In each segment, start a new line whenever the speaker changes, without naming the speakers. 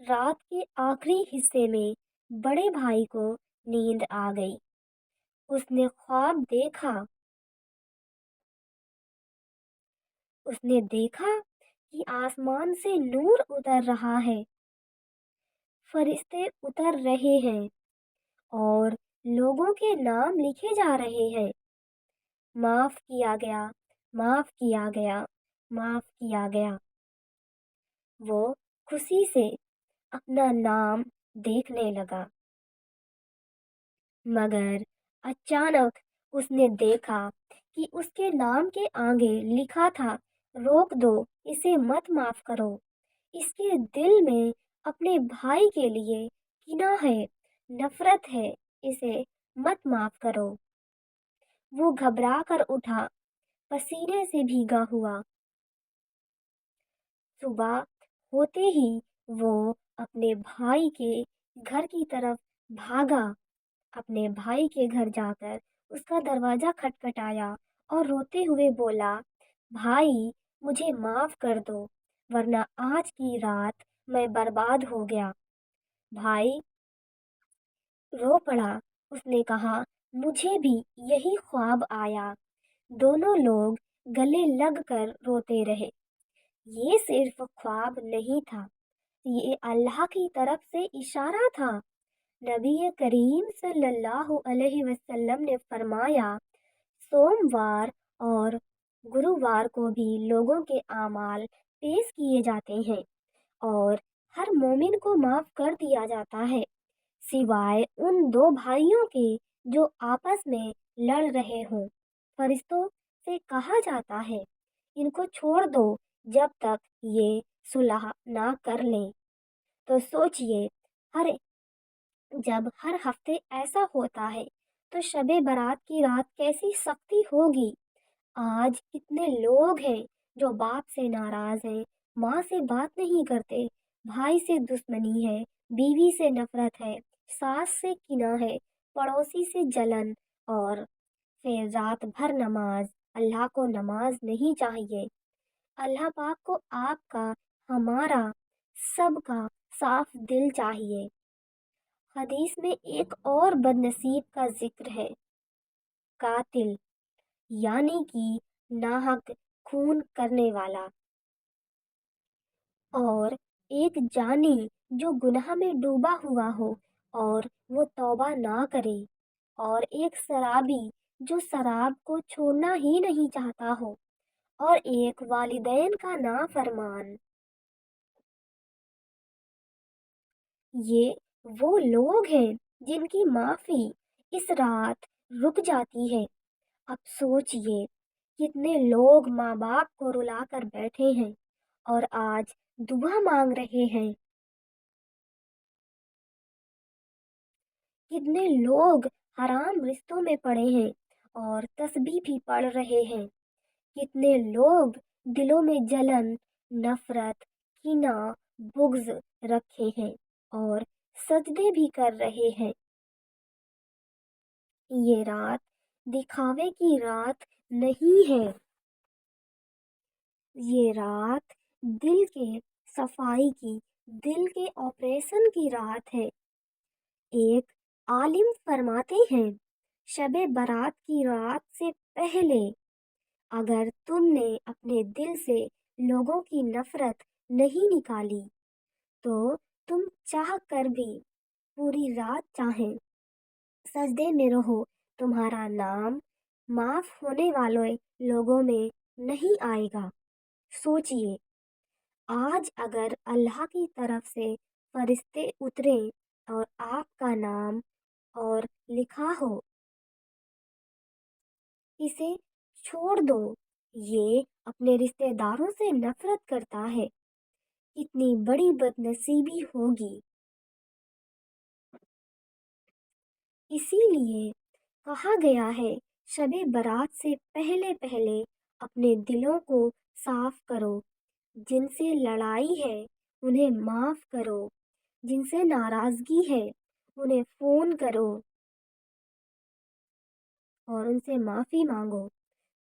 رات کے آخری حصے میں بڑے بھائی کو نیند آ گئی۔ اس نے خواب دیکھا۔ اس نے دیکھا کہ آسمان سے نور اتر رہا ہے، فرشتے اتر رہے ہیں اور لوگوں کے نام لکھے جا رہے ہیں۔ معاف کیا گیا، معاف کیا گیا، معاف کیا گیا۔ وہ خوشی سے اپنا نام دیکھنے لگا، مگر اچانک اس نے دیکھا کہ اس کے نام کے آگے لکھا تھا، روک دو، اسے مت معاف کرو۔ اس کے دل میں اپنے بھائی کے لیے کینہ ہے، نفرت ہے، اسے مت معاف کرو۔ وہ گھبرا کر اٹھا، پسینے سے بھیگا ہوا۔ صبح ہوتے ہی وہ اپنے بھائی کے گھر کی طرف بھاگا۔ اپنے بھائی کے گھر جا کر اس کا دروازہ کھٹکھٹایا اور روتے ہوئے بولا، بھائی مجھے معاف کر دو، ورنہ آج کی رات میں برباد ہو گیا۔ بھائی رو پڑا۔ اس نے کہا، مجھے بھی یہی خواب آیا۔ دونوں لوگ گلے لگ کر روتے رہے۔ یہ صرف خواب نہیں تھا، یہ اللہ کی طرف سے اشارہ تھا۔ نبی کریم صلی اللہ علیہ وسلم نے فرمایا، سوموار اور گرووار کو بھی لوگوں کے اعمال پیش کیے جاتے ہیں اور ہر مومن کو معاف کر دیا جاتا ہے، سوائے ان دو بھائیوں کے جو آپس میں لڑ رہے ہوں۔ فرشتوں سے کہا جاتا ہے، ان کو چھوڑ دو جب تک یہ صلح نہ کر لیں۔ تو سوچئے، جب ہر ہفتے ایسا ہوتا ہے تو شب برات کی رات کیسی سختی ہوگی۔ آج کتنے لوگ ہیں جو باپ سے ناراض ہیں، ماں سے بات نہیں کرتے، بھائی سے دشمنی ہے، بیوی سے نفرت ہے، ساس سے کینہ ہے، پڑوسی سے جلن، اور پھر رات بھر نماز۔ اللہ کو نماز نہیں چاہیے۔ اللہ پاک کو آپ کا، ہمارا، سب کا صاف دل چاہیے۔ حدیث میں ایک اور بد نصیب کا ذکر ہے، قاتل، یعنی کہ ناحق خون کرنے والا، اور ایک جانی جو گناہ میں ڈوبا ہوا ہو اور وہ توبہ نہ کرے، اور ایک شرابی جو شراب کو چھوڑنا ہی نہیں چاہتا ہو، اور ایک والدین کا نافرمان۔ یہ وہ لوگ ہیں جن کی معافی اس رات رک جاتی ہے۔ اب سوچئے، کتنے لوگ ماں باپ کو رلا کر بیٹھے ہیں اور آج دعا مانگ رہے ہیں۔ کتنے لوگ حرام رشتوں میں پڑے ہیں اور تسبیح بھی پڑھ رہے ہیں۔ کتنے لوگ دلوں میں جلن، نفرت، کینہ، بغض رکھے ہیں اور سجدے بھی کر رہے ہیں۔ یہ رات دکھاوے کی رات نہیں ہے، یہ رات دل کے صفائی کی، دل کے آپریشن کی رات ہے۔ ایک عالم فرماتے ہیں، شب برات کی رات سے پہلے اگر تم نے اپنے دل سے لوگوں کی نفرت نہیں نکالی تو تم چاہ کر بھی پوری رات چاہیں سجدے میں رہو، تمہارا نام معاف ہونے والے لوگوں میں نہیں آئے گا۔ سوچئے، آج اگر اللہ کی طرف سے فرشتے اتریں اور آپ کا نام اور لکھا ہو، اسے چھوڑ دو، یہ اپنے رشتہ داروں سے نفرت کرتا ہے، اتنی بڑی بد نصیبی ہوگی۔ اسی لیے کہا گیا ہے، شب برات سے پہلے پہلے اپنے دلوں کو صاف کرو، جن سے لڑائی ہے انہیں معاف کرو، جن سے ناراضگی ہے انہیں فون کرو اور ان سے معافی مانگو،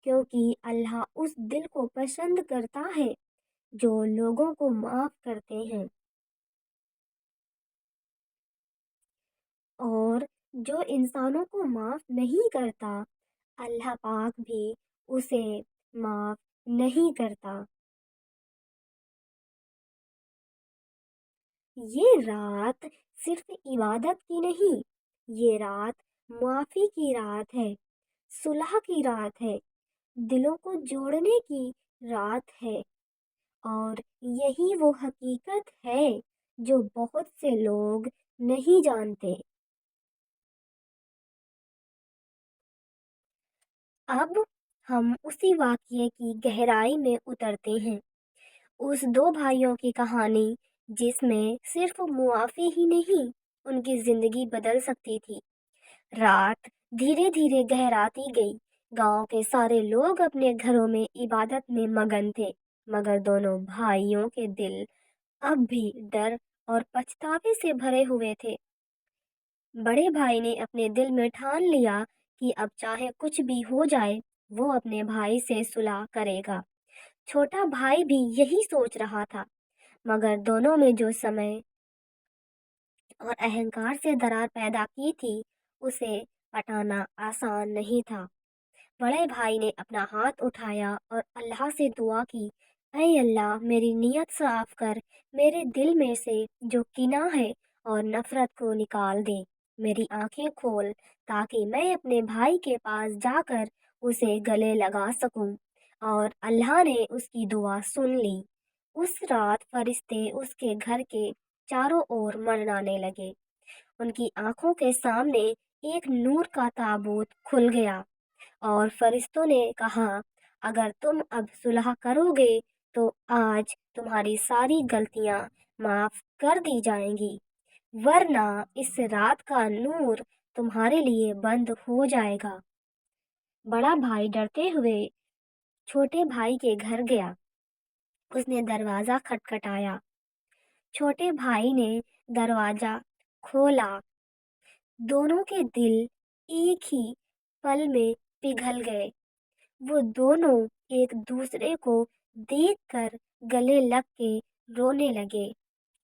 کیونکہ اللہ اس دل کو پسند کرتا ہے جو لوگوں کو معاف کرتے ہیں۔ اور جو انسانوں کو معاف نہیں کرتا اللہ پاک بھی اسے معاف نہیں کرتا۔ یہ رات صرف عبادت کی نہیں، یہ رات معافی کی رات ہے، صلح کی رات ہے، دلوں کو جوڑنے کی رات ہے، اور یہی وہ حقیقت ہے جو بہت سے لوگ نہیں جانتے۔ اب ہم اسی واقعے کی گہرائی میں اترتے ہیں، اس دو بھائیوں کی کہانی جس میں صرف معافی ہی نہیں ان کی زندگی بدل سکتی تھی۔ رات دھیرے دھیرے گہراتی گئی، گاؤں کے سارے لوگ اپنے گھروں میں عبادت میں مگن تھے، مگر دونوں بھائیوں کے دل اب بھی ڈر اور پچھتاوے سے بھرے ہوئے تھے۔ بڑے بھائی نے اپنے دل میں ٹھان لیا کہ اب چاہے کچھ بھی ہو جائے وہ اپنے بھائی سے صلح کرے گا۔ چھوٹا بھائی بھی یہی سوچ رہا تھا، مگر دونوں میں جو سمے اور اہنکار سے درار پیدا کی تھی اسے ہٹانا آسان نہیں تھا۔ بڑے بھائی نے اپنا ہاتھ اٹھایا اور اللہ سے دعا کی، اے اللہ میری نیت صاف کر، میرے دل میں سے جو کینہ ہے اور نفرت کو نکال دے، میری آنکھیں کھول تاکہ میں اپنے بھائی کے پاس جا کر اسے گلے لگا سکوں۔ اور اللہ نے اس کی دعا سن لی۔ اس رات فرشتے اس کے گھر کے چاروں اور منڈلانے لگے۔ ان کی آنکھوں کے سامنے ایک نور کا تابوت کھل گیا، اور فرشتوں نے کہا، اگر تم اب صلح کرو گے تو آج تمہاری ساری غلطیاں معاف کر دی جائیں گی، ورنہ اس رات کا نور تمہارے لیے بند ہو جائے گا۔ بڑا بھائی ڈرتے ہوئے چھوٹے بھائی کے گھر گیا۔ اس نے دروازہ کھٹکھٹایا۔ چھوٹے بھائی نے دروازہ کھولا۔ دونوں کے دل ایک ہی پل میں پگھل گئے۔ وہ دونوں ایک دوسرے کو دیکھ کر گلے لگ کے رونے لگے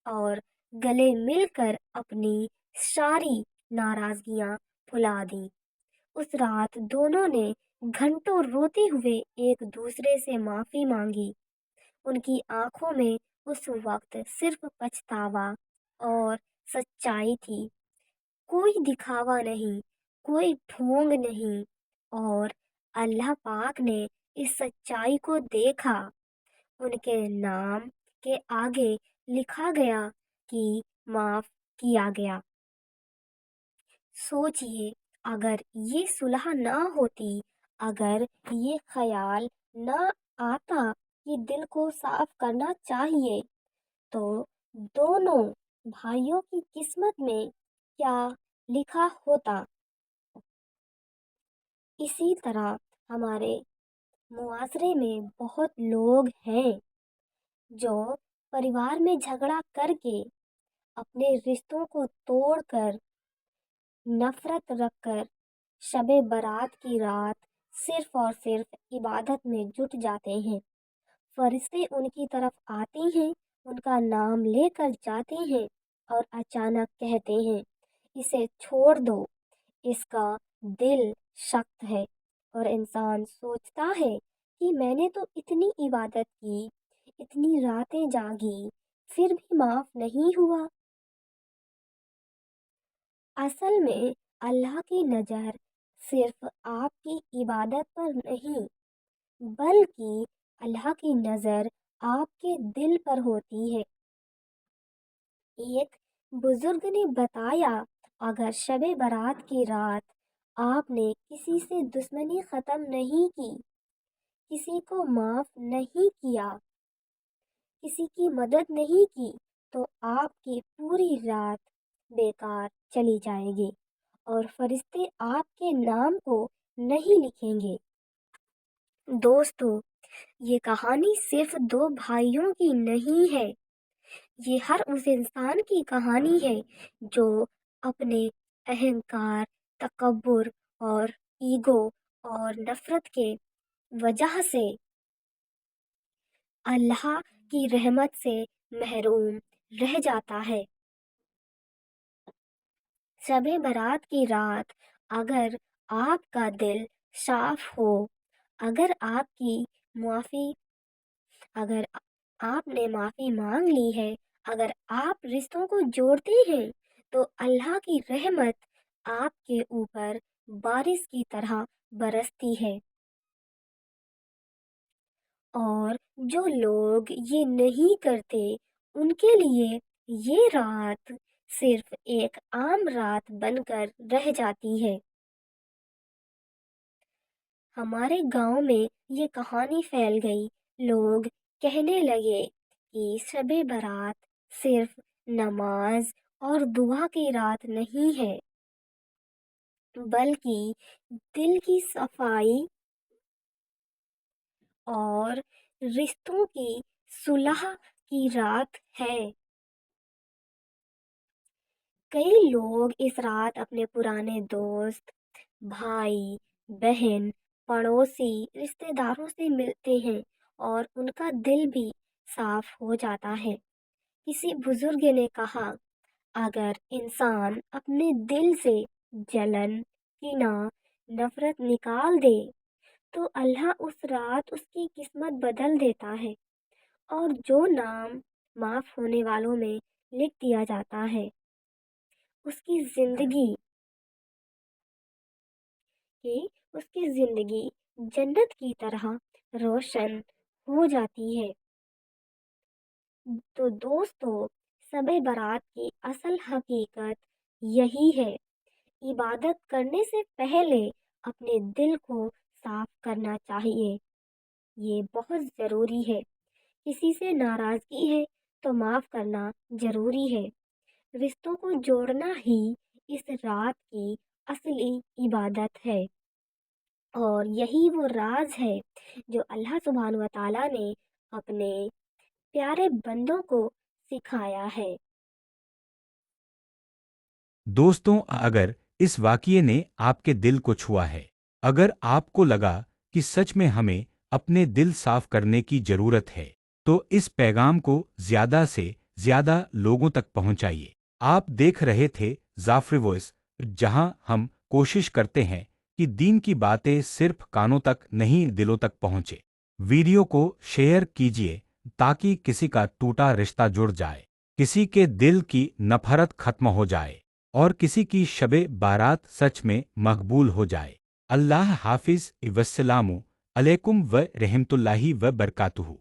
اور گلے مل کر اپنی ساری ناراضگیاں بھلا دیں۔ اس رات دونوں نے گھنٹوں روتے ہوئے ایک دوسرے سے معافی مانگی۔ ان کی آنکھوں میں اس وقت صرف پچھتاوا اور سچائی تھی، کوئی دکھاوا نہیں، کوئی ڈھونگ نہیں، اور اللہ پاک نے اس سچائی کو دیکھا۔ ان کے نام کے آگے لکھا گیا کہ معاف کیا گیا۔ سوچئے، اگر یہ صلح نہ ہوتی، اگر یہ خیال نہ آتا کہ دل کو صاف کرنا چاہیے، تو دونوں بھائیوں کی قسمت میں کیا لکھا ہوتا۔ اسی طرح ہمارے معاشرے میں بہت لوگ ہیں جو پریوار میں جھگڑا کر کے، اپنے رشتوں کو توڑ کر، نفرت رکھ کر شب برات کی رات صرف اور صرف عبادت میں جٹ جاتے ہیں۔ فرشتے ان کی طرف آتے ہیں، ان کا نام لے کر جاتے ہیں اور اچانک کہتے ہیں، اسے چھوڑ دو، اس کا دل سخت ہے۔ اور انسان سوچتا ہے کہ میں نے تو اتنی عبادت کی، اتنی راتیں جاگی، پھر بھی معاف نہیں ہوا۔ اصل میں اللہ کی نظر صرف آپ کی عبادت پر نہیں، بلکہ اللہ کی نظر آپ کے دل پر ہوتی ہے۔ ایک بزرگ نے بتایا، اگر شب برات کی رات آپ نے کسی سے دشمنی ختم نہیں کی، کسی کو معاف نہیں کیا، کسی کی مدد نہیں کی، تو آپ کی پوری رات بیکار چلی جائے گی اور فرشتے آپ کے نام کو نہیں لکھیں گے۔ دوستو، یہ کہانی صرف دو بھائیوں کی نہیں ہے، یہ ہر اس انسان کی کہانی ہے جو اپنے اہنکار، تکبر اور ایگو اور نفرت کے وجہ سے اللہ کی رحمت سے محروم رہ جاتا ہے۔ شب برات کی رات اگر آپ کا دل صاف ہو، اگر اگر آپ نے معافی مانگ لی ہے، اگر آپ رشتوں کو جوڑتے ہیں، تو اللہ کی رحمت آپ کے اوپر بارش کی طرح برستی ہے۔ اور جو لوگ یہ نہیں کرتے ان کے لیے یہ رات صرف ایک عام رات بن کر رہ جاتی ہے۔ ہمارے گاؤں میں یہ کہانی پھیل گئی، لوگ کہنے لگے کہ شب برات صرف نماز اور دعا کی رات نہیں ہے، بلکہ دل کی صفائی اور رشتوں کی صلح کی رات ہے۔ کئی لوگ اس رات اپنے پرانے دوست، بھائی، بہن، پڑوسی، رشتہ داروں سے ملتے ہیں اور ان کا دل بھی صاف ہو جاتا ہے۔ کسی بزرگ نے کہا، اگر انسان اپنے دل سے جلن، کینہ، نفرت نکال دے تو اللہ اس رات اس کی قسمت بدل دیتا ہے، اور جو نام معاف ہونے والوں میں لکھ دیا جاتا ہے، اس کی زندگی جنت کی طرح روشن ہو جاتی ہے۔ تو دوستو، شب برات کی اصل حقیقت یہی ہے۔ عبادت کرنے سے پہلے اپنے دل کو صاف کرنا چاہیے، یہ بہت ضروری ہے۔ کسی سے ناراضگی ہے تو معاف کرنا ضروری ہے۔ رشتوں کو جوڑنا ہی اس رات کی اصلی عبادت ہے، اور یہی وہ راز ہے جو اللہ سبحانہ و تعالیٰ نے اپنے پیارے بندوں کو سکھایا ہے۔
دوستوں، اگر اس واقعے نے آپ کے دل کو چھوا ہے، اگر آپ کو لگا کہ سچ میں ہمیں اپنے دل صاف کرنے کی ضرورت ہے، تو اس پیغام کو زیادہ سے زیادہ لوگوں تک پہنچائیے۔ آپ دیکھ رہے تھے ظافر وائس، جہاں ہم کوشش کرتے ہیں کہ دین کی باتیں صرف کانوں تک نہیں، دلوں تک پہنچے۔ ویڈیو کو شیئر کیجیے تاکہ کسی کا ٹوٹا رشتہ جڑ جائے، کسی کے دل کی نفرت ختم ہو جائے، اور کسی کی شب بارات سچ میں مقبول ہو جائے۔ اللہ حافظ، والسلام علیکم و رحمت اللہ و برکاتہ۔